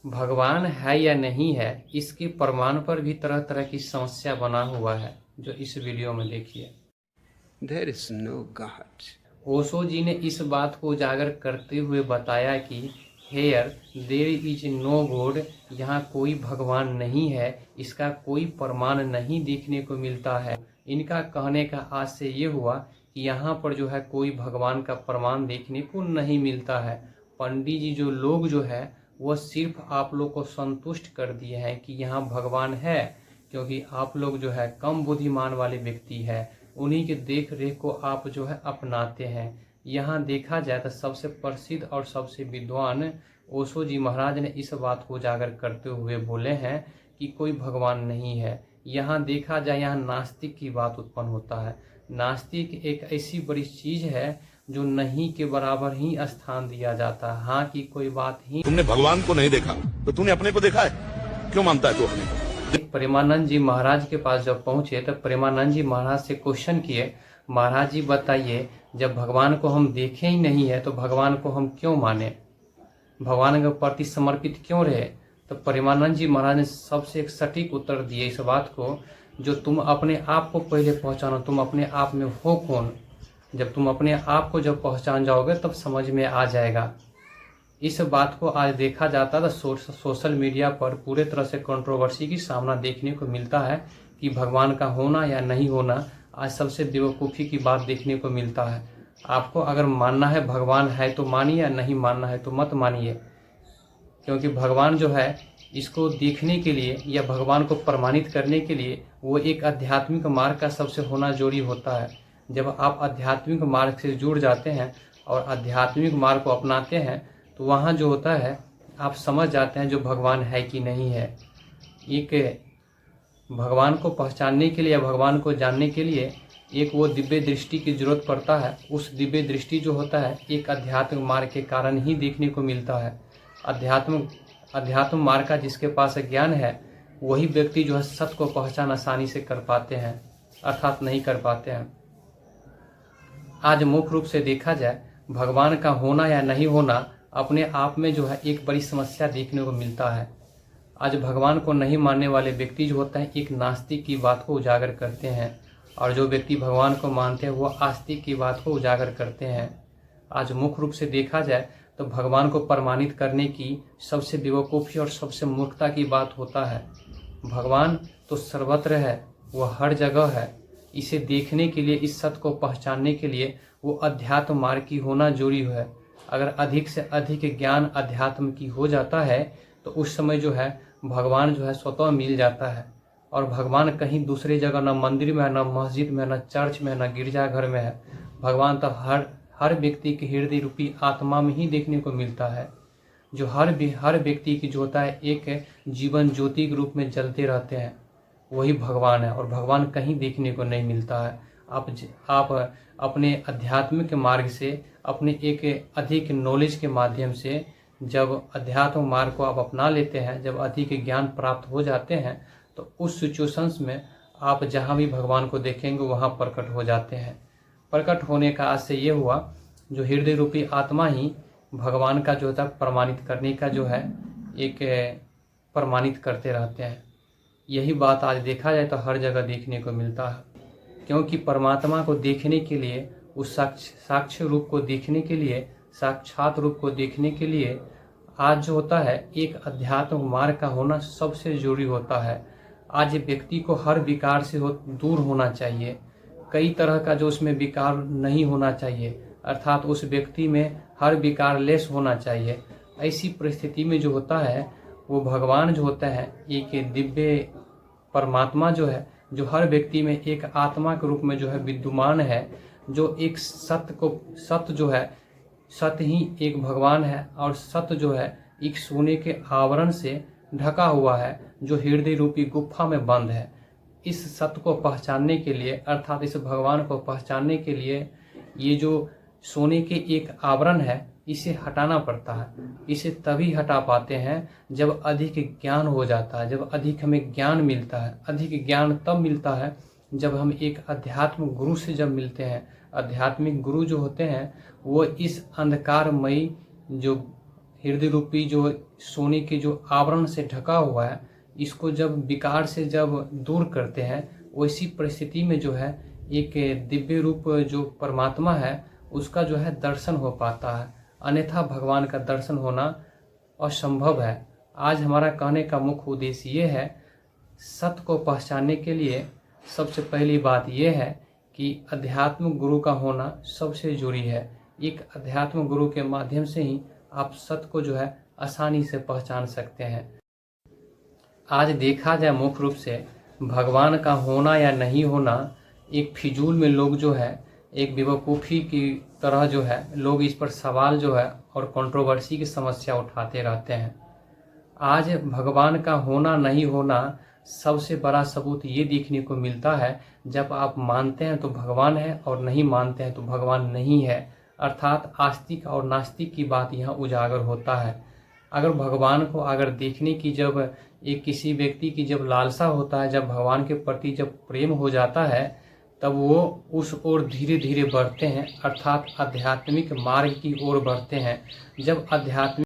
भगवान है या नहीं है, इसके प्रमाण पर भी तरह तरह की समस्या बना हुआ है, जो इस वीडियो में देखिए। There is no God. Osho जी ने इस बात को उजागर करते हुए बताया कि here there is no god, यहाँ कोई भगवान नहीं है, इसका कोई प्रमाण नहीं देखने को मिलता है। इनका कहने का आज से ये हुआ कि यहाँ पर जो है कोई भगवान का प्रमाण देखने को नहीं मिलता है। पंडित जी जो लोग जो है वह सिर्फ आप लोग को संतुष्ट कर दिए हैं कि यहाँ भगवान है, क्योंकि आप लोग जो है कम बुद्धिमान वाले व्यक्ति है, उन्हीं के देख रेख को आप जो है अपनाते हैं। यहाँ देखा जाए तो सबसे प्रसिद्ध और सबसे विद्वान ओशो जी महाराज ने इस बात को उजागर करते हुए बोले हैं कि कोई भगवान नहीं है। यहाँ देखा जाए, यहाँ नास्तिक की बात उत्पन्न होता है। नास्तिक एक ऐसी बड़ी चीज है जो नहीं के बराबर ही स्थान दिया जाता है। हाँ की कोई बात ही। तुमने भगवान को नहीं देखा तो तूने अपने को देखा है? क्यों मानता है तू अपने को? प्रेमानंद जी महाराज के पास जब पहुंचे तो प्रेमानंद जी महाराज से क्वेश्चन किए, महाराज जी बताइए, जब भगवान को हम देखे ही नहीं है तो भगवान को हम क्यों माने, भगवान के प्रति समर्पित क्यों रहे? तो प्रेमानंद जी महाराज ने सबसे एक सटीक उत्तर दिए इस बात को, जो तुम अपने आप को पहले पहचानो, तुम अपने आप में हो कौन। जब तुम अपने आप को जब पहचान जाओगे तब समझ में आ जाएगा। इस बात को आज देखा जाता है तो सोशल मीडिया पर पूरे तरह से कंट्रोवर्सी की सामना देखने को मिलता है कि भगवान का होना या नहीं होना आज सबसे बेवकूफ़ी की बात देखने को मिलता है। आपको अगर मानना है भगवान है तो मानिए, या नहीं मानना है तो मत मानिए, क्योंकि भगवान जो है इसको देखने के लिए या भगवान को प्रमाणित करने के लिए वो एक आध्यात्मिक मार्ग का सबसे होना जरूरी होता है। जब आप आध्यात्मिक मार्ग से जुड़ जाते हैं और आध्यात्मिक मार्ग को अपनाते हैं तो वहाँ जो होता है आप समझ जाते हैं जो भगवान है कि नहीं है। एक भगवान को पहचानने के लिए या भगवान को जानने के लिए एक वो दिव्य दृष्टि की जरूरत पड़ता है। उस दिव्य दृष्टि जो होता है एक अध्यात्म मार्ग के कारण ही देखने को मिलता है। अध्यात्म मार्ग का जिसके पास ज्ञान है वही व्यक्ति जो है सत्य को पहचान आसानी से कर पाते हैं, अर्थात नहीं कर पाते हैं। आज मुख्य रूप से देखा जाए भगवान का होना या नहीं होना अपने आप में जो है एक बड़ी समस्या देखने को मिलता है। आज भगवान को नहीं मानने वाले व्यक्ति जो होता है एक नास्तिक की बात को उजागर करते हैं, और जो व्यक्ति भगवान को मानते हैं वो आस्तिक की बात को उजागर करते हैं। आज मुख्य रूप से देखा जाए तो भगवान को प्रमाणित करने की सबसे बेवकूफ़ी और सबसे मूर्खता की बात होता है। भगवान तो सर्वत्र है, वह हर जगह है। इसे देखने के लिए, इस सत्य को पहचानने के लिए वो अध्यात्म मार्ग की होना जरूरी है। अगर अधिक से अधिक ज्ञान अध्यात्म की हो जाता है तो उस समय जो है भगवान जो है स्वतः मिल जाता है। और भगवान कहीं दूसरी जगह, न मंदिर में है, न मस्जिद में, न चर्च में, न गिरजाघर में है। भगवान तो हर व्यक्ति के हृदय रूपी आत्मा में ही देखने को मिलता है, जो हर व्यक्ति की जो होता है एक जीवन ज्योति के रूप में जलते रहते हैं, वही भगवान है। और भगवान कहीं देखने को नहीं मिलता है। आप अपने आध्यात्मिक मार्ग से, अपने एक अधिक नॉलेज के माध्यम से जब अध्यात्म मार्ग को आप अपना लेते हैं, जब अधिक ज्ञान प्राप्त हो जाते हैं तो उस सिचुएशंस में आप जहाँ भी भगवान को देखेंगे वहाँ प्रकट हो जाते हैं। प्रकट होने का आज से ये हुआ जो हृदय रूपी आत्मा ही भगवान का जो होता है प्रमाणित करने का जो है एक प्रमाणित करते रहते हैं। यही बात आज देखा जाए तो हर जगह देखने को मिलता है, क्योंकि परमात्मा को देखने के लिए, उस साक्ष्य रूप को देखने के लिए, साक्षात रूप को देखने के लिए आज जो होता है एक अध्यात्म मार्ग का होना सबसे जरूरी होता है। आज व्यक्ति को हर विकार से दूर होना चाहिए, कई तरह का जो उसमें विकार नहीं होना चाहिए, अर्थात उस व्यक्ति में हर विकार लेस होना चाहिए। ऐसी परिस्थिति में जो होता है वो भगवान जो होता है एक दिव्य परमात्मा जो है, जो हर व्यक्ति में एक आत्मा के रूप में जो है विद्यमान है, जो एक सत्य जो है, सत्य ही एक भगवान है। और सत्य जो है एक सोने के आवरण से ढका हुआ है जो हृदय रूपी गुफा में बंद है। इस सत्य को पहचानने के लिए, अर्थात इस भगवान को पहचानने के लिए ये जो सोने के एक आवरण है इसे हटाना पड़ता है। इसे तभी हटा पाते हैं जब अधिक ज्ञान हो जाता है, जब अधिक हमें ज्ञान मिलता है। अधिक ज्ञान तब मिलता है जब हम एक अध्यात्म गुरु से जब मिलते हैं। आध्यात्मिक गुरु जो होते हैं वो इस अंधकारमयी जो हृदय रूपी जो सोने के जो आवरण से ढका हुआ है, इसको जब विकार से जब दूर करते हैं, वैसी परिस्थिति में जो है एक दिव्य रूप जो परमात्मा है उसका जो है दर्शन हो पाता है, अन्यथा भगवान का दर्शन होना असंभव है। आज हमारा कहने का मुख्य उद्देश्य ये है, सत्य को पहचानने के लिए सबसे पहली बात यह है कि अध्यात्म गुरु का होना सबसे जरूरी है। एक अध्यात्म गुरु के माध्यम से ही आप सत्य को जो है आसानी से पहचान सकते हैं। आज देखा जाए मुख्य रूप से भगवान का होना या नहीं होना एक फिजूल में लोग जो है एक बेवकूफ़ी की तरह जो है लोग इस पर सवाल जो है और कंट्रोवर्सी की समस्या उठाते रहते हैं। आज भगवान का होना नहीं होना सबसे बड़ा सबूत ये देखने को मिलता है, जब आप मानते हैं तो भगवान है और नहीं मानते हैं तो भगवान नहीं है, अर्थात आस्तिक और नास्तिक की बात यहाँ उजागर होता है। अगर भगवान को अगर देखने की जब एक किसी व्यक्ति की जब लालसा होता है, जब भगवान के प्रति जब प्रेम हो जाता है, तब वो उस ओर धीरे धीरे बढ़ते हैं, अर्थात आध्यात्मिक मार्ग की ओर बढ़ते हैं। जब आध्यात्मिक